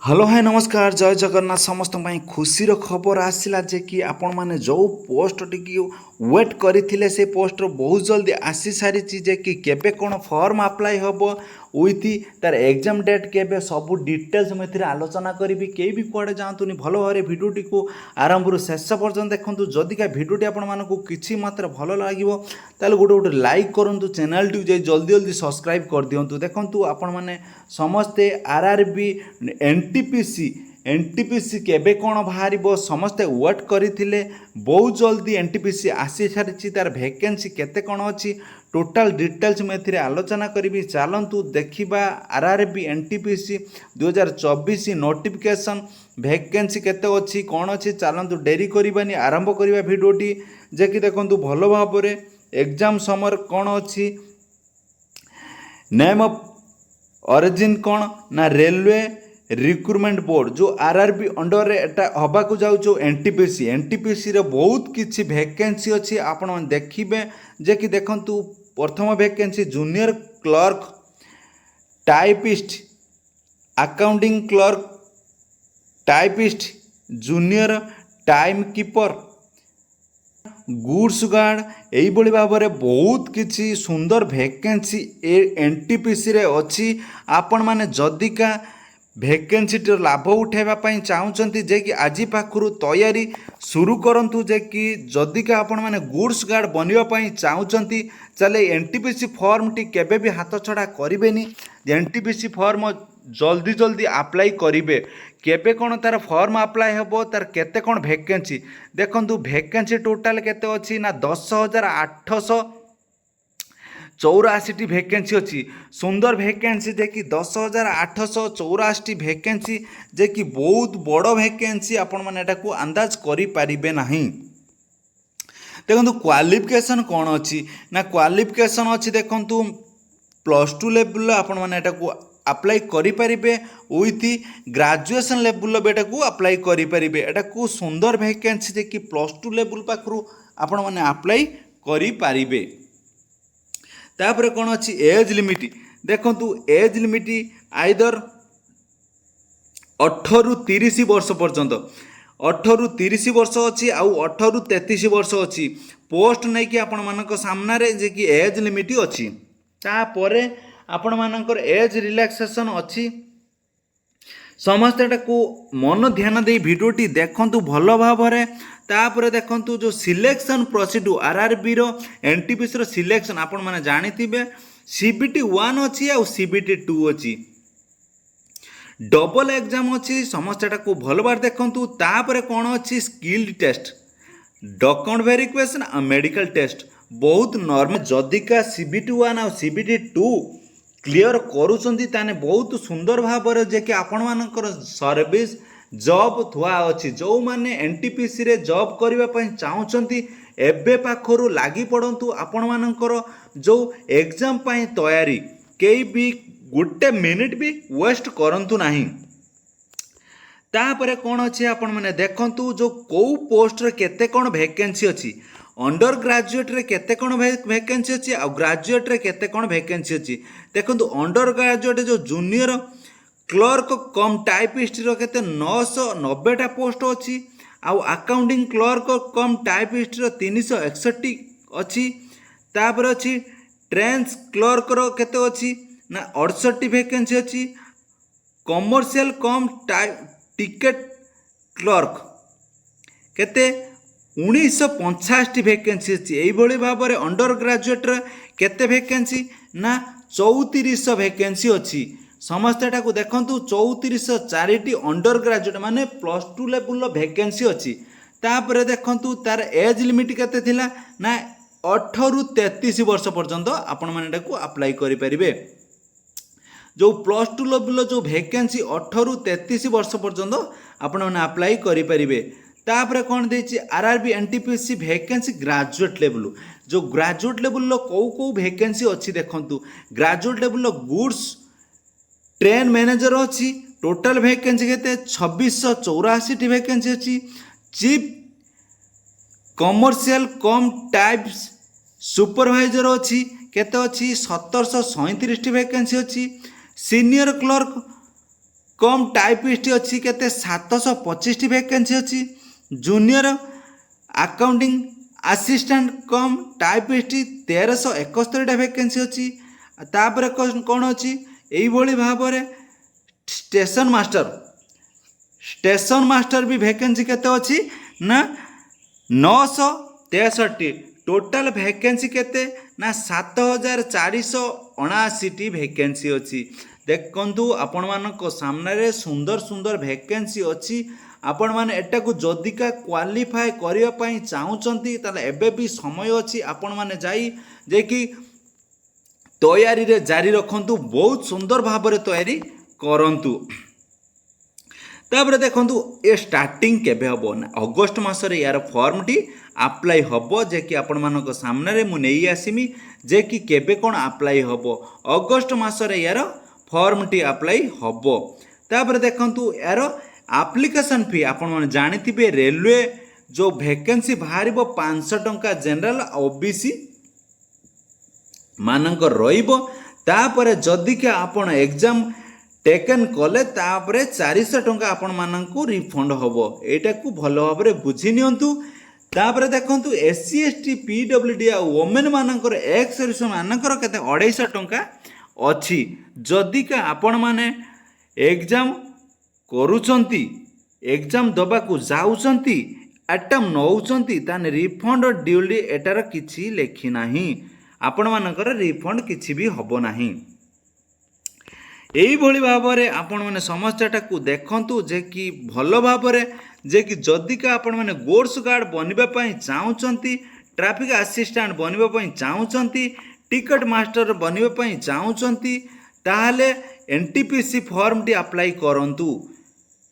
Hello hi नमस्कार जय जगन्नाथ समस्त खुशीर खबर आसला जे कि आपण माने जो पोस्ट टी वेट करथिले से पोस्ट बहुत जल्दी आसी सारी जे कि केबे कोन फॉर्म अप्लाई हबो विथ तार एग्जाम डेट केबे सब डिटेल्स में आलोचना करी के भी कुआडे जातुनि भल भाव भिडियोटी को आरंभ रु शेष पर्यंत देखूँ जदिका भिडियोटी आपण मानकु किछि मात्र भल लागिवो ताले गोटे गोटे लाइक करंतु चैनल टी जल्दी जल्दी सब्सक्राइब कर दियंतु देखंतु आपण माने समस्ते आरआरबी एनटीपीसी केबे कौन बाहर समस्ते वेट करते बहुत जल्दी एनटीपीसी आसी सारी तार वैकेंसी केते कौन अच्छी टोटाल डिटेल्स में आलोचना करी चलतु देखा आरआरबी एनटीपीसी 2024 नोटिफिकेशन वैकेंसी केते अच्छी कौन अच्छी चलतु डेरी करवानी आरंभ करवा भिडियोटी जे कि देखो भल भाव एग्जाम समर कौन अच्छी नेम ऑफ ओरिजिन कौन ना रेलवे रिक्रुटमेंट बोर्ड जो आरआरबी अंडर रे एटा हबा को जाउचो एनटीपीसी रे बहुत किछि वैकेंसी अछि आपण देखिबे जे कि देखंतु प्रथम vacancy junior clerk typist accounting clerk typist junior time keeper goods guard यही भाव में बहुत किछि सुंदर वैकेंसी एनटीपीसी रे अछि आपण माने जदिका वैकेंसी लाभ उठाइवाई चाहते जे कि आज पाखु तैयारी शुरू करूँ जे कि जदिका आपण मैंने गुड्स गार्ड बनवाई चाहते चले एनटीपीसी फॉर्म टी केबे भी हाथ छड़ा करें एनटीपीसी फॉर्म जल्दी जल्दी अप्लाई करेंगे केबे कौन तार फॉर्म अप्लाई हम तार केते कौन वैकेंसी देखंतु वैकेंसी टोटाल केते अच्छी ना 10,884 वैकेंसी अच्छी सुंदर वैकेंसी जे कि 10,884 वैकेंसी जे कि बहुत बड़ वैकेंसी आपण माने एटा को अंदाज करि परिबे नाही। देखो क्वालिफिकेशन कौन अच्छी ना क्वालिफिकेशन अच्छी देखो +2 लेवल आपण माने एटा को अप्लाई करि परिबे विथ ग्रेजुएशन लेवल बेटा को अप्लाई करि परिबे एटा को सुंदर वैकेंसी जे कि +2 लेवल पाखरु आपण माने अप्लाई करि परिबे। तापर कौन अच्छी एज लिमिट देखु एज लिमिट आइदर 18 रु 30 वर्ष पर्यंत 18 रु 30 वर्ष अच्छी आउ 18 रु 33 वर्ष अच्छी पोस्ट नहीं कि आपण मानक सामने जे कि एज लिमिट अच्छी तापरे आपण मानकर एज रिलैक्सेशन अच्छी समस्त को मन ध्यान दे भिडियोटी देखंतु भल भाव में तापर देखंतु जो सिलेक्शन प्रोसीड्यूर आरआरबी रो एनटीपीसी रो सिलेक्शन आपण माने जानिथिबे सीबीटी 1 अच्छी आ सीबीटी 2 अच्छी डबल एग्जाम अच्छी समस्त को भल बार देखंतु तापर कौन अच्छी स्किल टेस्ट डॉक्यूमेंट वेरिफिकेशन आ मेडिकल टेस्ट बहुत नॉर्मल जदिका सीबीटी 1 आ सीबीटी 2 क्लियर करूछंती ताने बहुत सुंदर भाव जे कि आपण मानकर सर्विस जॉब थुआ अच्छी जो माने एनटीपीसी रे जॉब करबा पई चाहूछंती एबे पाखरु लागी पड़ंतु आपण मानकर जो एग्जाम पई तैयारी केई भी गोटे मिनिट भी वेस्ट करंतु नाही। तापर कौन अच्छी आपण माने देखंतु जो को पोस्ट रे केते कौन वैकेंसी अच्छी अंडर ग्रेजुएट रे केते कौन वैकेंसी अच्छी आ ग्रेजुएट रे केते कौन वैकेंसी अच्छी देखंतु अंडर ग्रेजुएट जो जूनियर क्लर्क कम टाइपिस्ट रो केते 990टा पोस्ट अच्छी आउ अकाउंटिंग क्लर्क कम टाइपिस्ट रो 361 अच्छी तापर अच्छी ट्रेंस क्लर्क रो केते अच्छी ना 68 वैकेंसी अच्छी कमर्शियल कम टिकेट क्लर्क केते 1950 वैकेंसी अच्छी यही भाव में अंडर ग्रेजुएट केते वैकेंसी ना 3400 वैकेंसी अच्छी समस्या को देखंतु 3404 अंडर ग्रेजुएट माने +2 लेवल वैकेंसी अच्छी तापर देखंतु तार एज लिमिट केते थिला ना 18 रु 33 वर्ष पर्यंत आपण माने को अप्लाई करि परिबे जो +2 लेवल जो वैकेंसी 18 रु 33 वर्ष पर्यंत आपण माने अप्लाई करि परिबे। तापर कौन देछि RRB NTPC vacancy graduate level जो ग्रेजुएट लेवल को वैकेंसी अच्छी देखंतु graduate level goods train manager अच्छी टोटाल वैकेंसी केते 2684 वैकेंसी अच्छी चीफ कमर्शियल कम टाइप्स सुपरवाइजर अच्छी केते अच्छी 1737 वैकेंसी अच्छी सीनियर क्लर्क कम टाइपिस्ट अच्छी केते 725 वैकेंसी अच्छी जूनियर अकाउंटिंग असिस्टेंट कम टाइपिस्ट 1371 वैकेंसी अच्छी तापर कौन अच्छी यही भाव में स्टेशन मास्टर भी वैकेंसी केते अच्छी ना 963 टोटाल वैकेंसी केते ना 7479 वैकेंसी अच्छी देखु आपण मानक सामने सुंदर सुंदर वैकेंसी अच्छी आपण मैंने एटा को जदिका क्वालिफाए करने चाहूँगी ताले एबे भी समय अच्छी आपण मैंने जाई जे कि तैयारी रे जारी रखंतु बहुत सुंदर भाव में तैयारी करंतु तापर देखंतु ए स्टार्टिंग केबे हबो ना अगस्त मासरे यार फॉर्म टी अप्लाई हबो जे कि आपण मानक सामने रे मु नेई आसीमी जे कि केबे कोन अप्लाई हबो अगस्त मासरे यार फॉर्म टी अप्लाई हबो तापर देखंतु यार एप्लिकेशन फी आपण माने जानिथिबे रेलवे जो वैकेंसी बाहरिबो 500 टंका जनरल ओबीसी मानक रहिबो तापर जदि के आपण एग्जाम टेकन कले तापरे 400 टंका आपण मानकू रिफंड हबो एटा को भलो भाबरे बुझी नियंतु तापर देखंतु एससी एसटी पीडब्ल्यूडी आ वोमेन मानकर एक्स सर्विस मानकर केते 250 टंका अछि जदि का आपण माने एग्जाम करूचंती एग्जाम दबा को जाउचंती अटम नौचंती ताने रिफंड ड्यूली एटार किछि लेखि नाही आपण मानकर रिफंड किछि भी हबो नाही यही भाव में आपण मैंने समस्याटा को देखंतु जे कि भल भाव में जे कि जदिका आपण मैंने गोड्स गार्ड बनवाई चाहूँगी ट्रैफिक असिस्टेंट बनवाई चाहूँगी टिकट मास्टर बनवाई चाहूँगी ताहले एनटीपीसी फॉर्म टी अप्लाई करंतु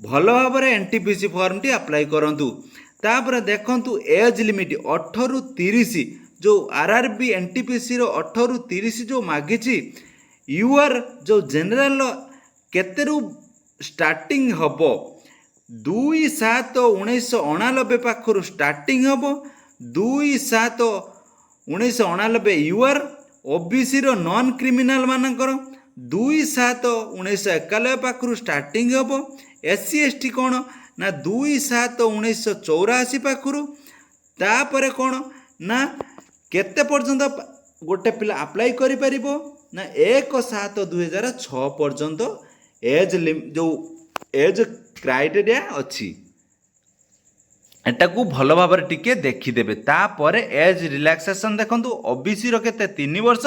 भल भाव में एनटीपीसी फॉर्म टी अप्लाई करंतु तापर देखंतु एज लिमिट 18 ରୁ 30 जो आरआरबी एनटीपीसी रो 18 ରୁ 30 जो मागिची यूआर जो जनरल केतेरु स्टार्टिंग हम 2/7/1989 पाखर स्टार्टिंग हम 2/7/1989 यूआर ओबीसी रो नॉन क्रिमिनल मानकर 2/7/1991 पाखर स्टार्टिंग हम एससी एसटी कौन ना 2/7/1984 पाखर तापर कौन ना केते पर्यंत गोटे पिला अप्लाई करि परिबो ना 1/7/2006 पर्यंत एज जो एज क्राइटेरिया अच्छी एटा को भल भाव टिके देखीदेवे तापर एज रिलैक्सेशन देखंतु ओबीसी रो केते 3 वर्ष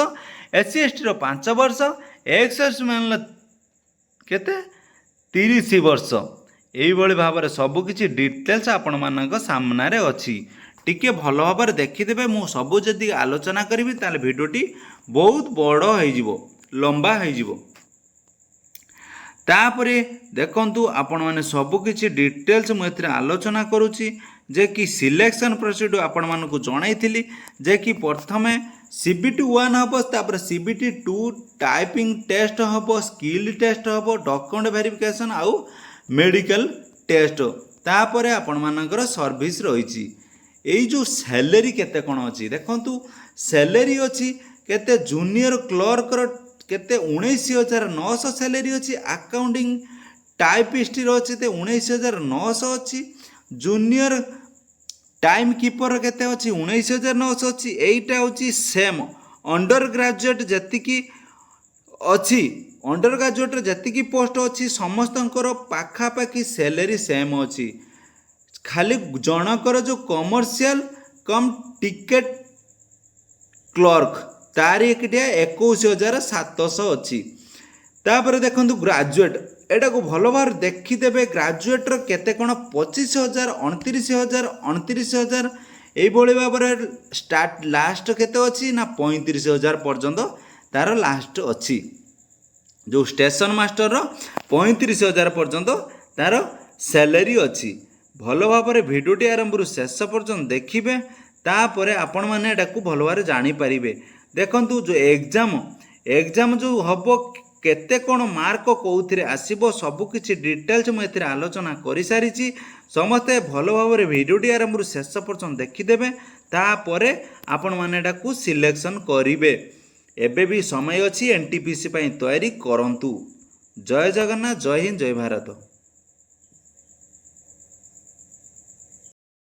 एससी एसटी रो 5 वर्ष एक्स सर्विस मैन केते 30 वर्ष यही भाव में सबकि डिटेल्स आपण मानक सामने अच्छी टिके भल भाव में देखीदेवे मु सबू जदि आलोचना करी ताले भिडियोटी बहुत बड़ हो लंबा हो तापरे देखंतु आपण माने सबकि डिटेल्स मुझे आलोचना करुच्ची जे कि सिलेक्शन प्रोसीड्यूर आपण मानक जणाइली जे कि प्रथमे CBT 1 हम तापर CBT 2 टाइपिंग टेस्ट हम स्किल टेस्ट हम डॉक्यूमेंट वेरिफिकेशन आउ मेडिकल टेस्ट तापर आपण मानकर सर्विस रही यही जो सैलरी केते कोन अछि देखंतु सैलरी अछि केते जूनियर क्लर्क केते 19,900 सैलरी अच्छी अकाउंटिंग टाइपिस्ट अच्छी 19,900 अच्छी जूनियर टाइम कीपर केते अच्छी 19,900 अच्छी एटा होची सेम अंडर ग्रेजुएट जतिकी अच्छी अंडर ग्रेजुएट जतिकी पोस्ट अच्छी समस्तंकर पाखापाखि सैलरी सेम अच्छी खाली जनकर जो कमर्शियल कम टिकेट क्लर्क तार एकटिया 21,700 अच्छी तापर देखंतु ग्रेजुएट एटा को भल भाव देखीदेवे ग्रेजुएटर केते कोण 25,000 29,000 29,000 यही भाव में स्टार्ट लास्ट केते अच्छी ना 35,000 पर्यंत तार लास्ट अच्छी जो स्टेशन मास्टर 35,000 पर्यंत तार सैलरी अच्छी भल भाव में भिडियोटी आरंभ शेष पर्यंत देखिए तापर आपण मैंने एटा को भल भाव जानी पारिबे देखंतु जो एग्जाम जो हम केते कोण मार्क कौथिरे आसीबो सब किछि डिटेल्स मुझे आलोचना करि सारिछि समस्ते भल भाव में भिडियोटी आरंभ शेष पर्यंत देखीदेवे तापरे आपण माने एटा को सिलेक्शन करिवे एबे भी समय अच्छी एनटीपीसी तैयारी करंतु ଜୟ ଜଗନ୍ନାଥ, ଜୟ ହିନ୍ଦ, ଜୟ ଭାରତ।